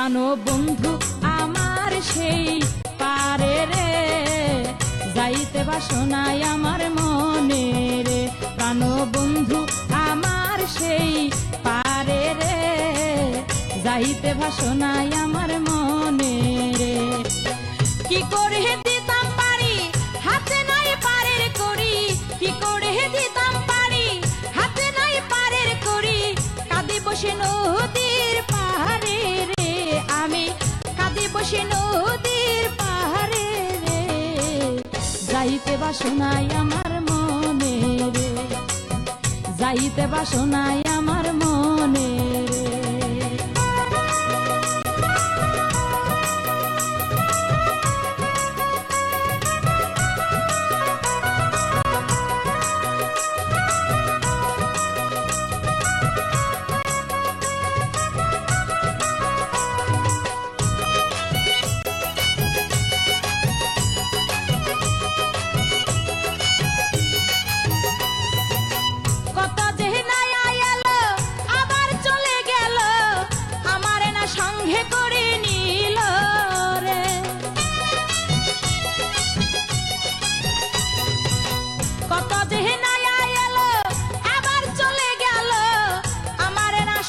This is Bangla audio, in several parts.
প্রাণ বন্ধু আমার সেই পারে রে, যাইতে বাসনায় আমার মনে রে। প্রাণ বন্ধু আমার সেই পারে রে, যাইতে বাসনায় আমার মনে রে। কি করে দিতাম পারি হাতে নাই পারের করি, কি করে দিতাম পারি হাতে নাই পারের করি, কাঁদে বসে নদীর পাহাড়ে রে, আমি কাঁদে বসে নদীর পাহাড়ে রে, যাইতে বাসনায় আমার মনে রে, যাইতে বাসনায় আমার মনে রে।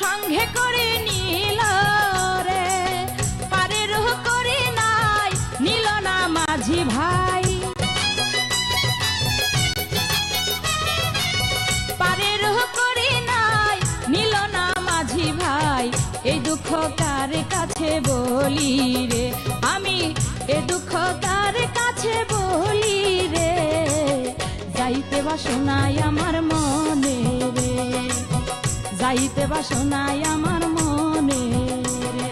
সঙ্গে করে নিল রে, পারের করে নাই নিল না মাঝি ভাই, পারের করে নাই নিল না মাঝি ভাই। এই দুঃখ কার কাছে বলি রে, আমি এ দুঃখ কার কাছে বলি রে, যাইতে বাসনায় আমার মনে রে, যাইতে বাসনায় আমার মনে রে।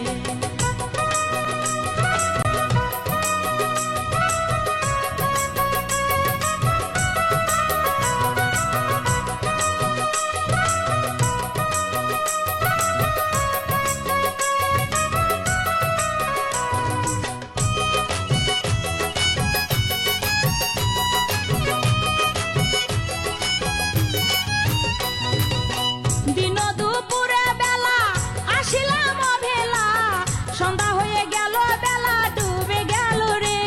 দিন দুপুরে বেলা আসিলাম অভেলা, সন্ধ্যা হয়ে গেল বেলা ডুবে গেল রে।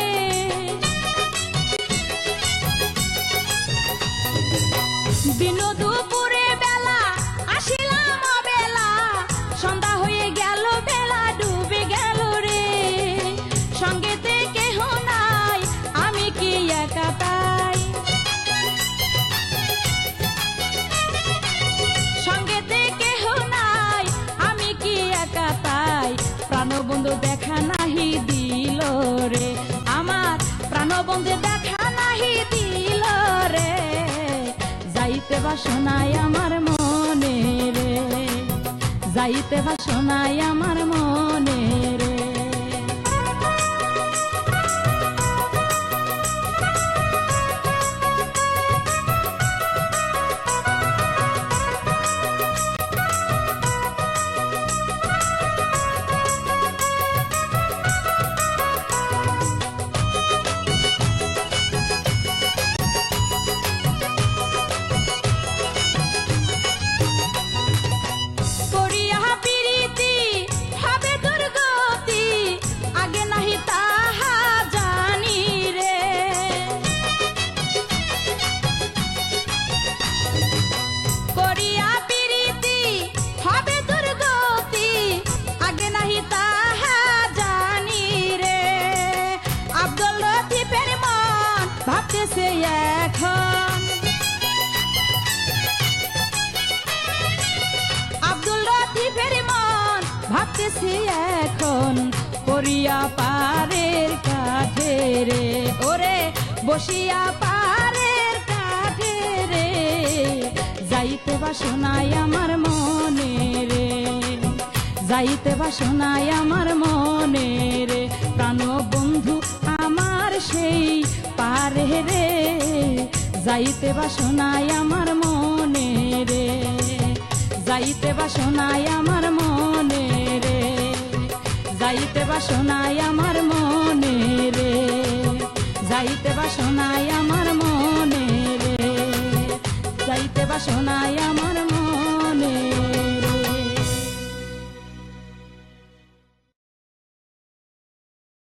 দিন দুপুরে বেলা আসিলাম অবেলা, সন্ধ্যা হয়ে গেল বেলা ডুবে গেল রে। সঙ্গেতে কেহ নাই আমি কি একা তাই, সঙ্গেতে কেহ নাই আমি কি একা তাই, প্রাণবন্ধু দেখা নাহি দিল রে, আমার প্রাণবন্ধু দেখা নাহি দিল রে, যাইতে বাসনায় আমার মনে রে, যাইতে বাসনায় আমার মনে রে। ভাবতেছে এখন আব্দুল লতিফের মন, ভাবতেছে এখন পরিয়া পারের কাঠে রে, ওরে বসিয়া পারের কাঠে রে, যাইতে বাসনায় আমার মনে রে, যাইতে বাসনায় আমার মনে রে। প্রাণ বন্ধু আমার সেই পারে রে, যাইতে বাসনায় আমার মনে রে, যাইতে বাসনায় আমার মনে রে, যাইতে বাসনায় আমার মনে রে, যাইতে বাসনায় আমার মনে রে, যাইতে বাসনায়